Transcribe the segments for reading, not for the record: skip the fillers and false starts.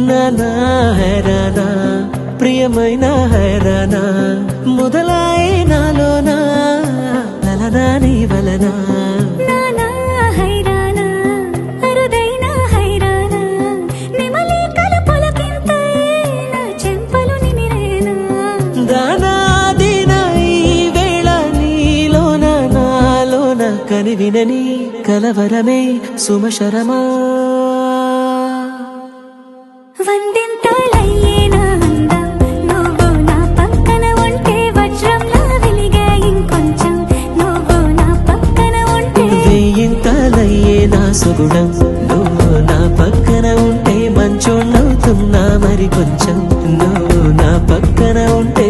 నానా హైరానా ప్రియమైన హైరానా మొదలాయే నాలోనా లలనా నీ వలనా కని వినని కలవరమే సుమశరమా వందింతలయ్యేనా అందం నువ్వు నా పక్కన ఉంటే వజ్రంలా వెలిగే ఇంకొంచెం నువ్వు నా పక్కన ఉంటే వెయ్యింతలయ్యేనా సుగుణం నువ్వు నా పక్కన ఉంటే మంచోళ్ళవుతున్నా మరి కొంచెం నువ్వు నా పక్కన ఉంటే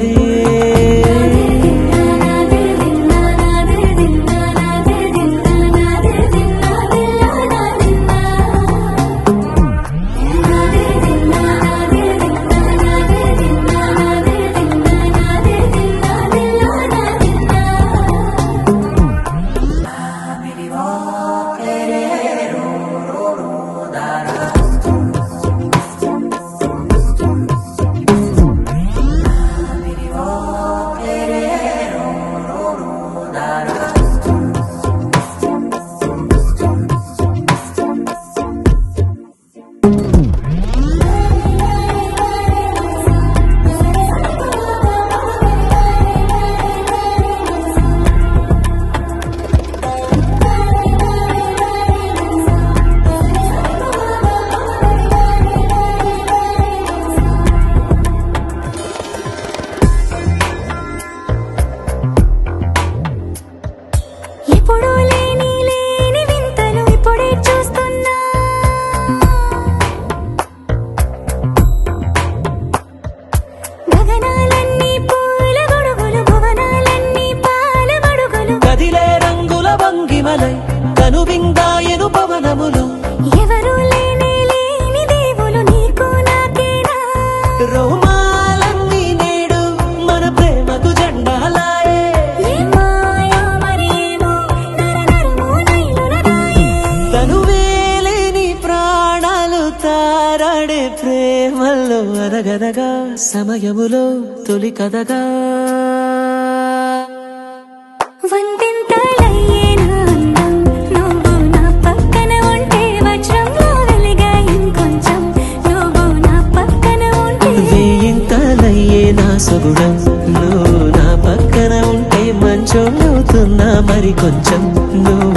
ఎప్పుడూ లేని వింతలు ఇప్పుడే చూస్తున్నా గగనాలన్నీ పూల గొడుగులు భువనాలన్నీ పాల గొడుగులు కదిలే రంగుల భంగిమలై కనువిందాయను పవనములు ఎవరు లేని దేవులు నీకు నాకేనా రోమాలన్నీ నేడు మన ప్రేమకు జెండాలాయే తనువేలేని ప్రాణాలు తారాడే ప్రేమల్లో అనగనగా సమయములో తొలి కథగా వందింతలయ్యేనా అందం నువ్వు నా పక్కన ఉంటే వజ్రంలా వెలిగే ఇంకొంచెం నువ్వు నా పక్కన ఉంటే వెయ్యింతలయ్యేనా సుగుణం నువ్వు నా పక్కన ఉంటే మంచోళ్ళవుతున్నా మరి కొంచెం నువ్వు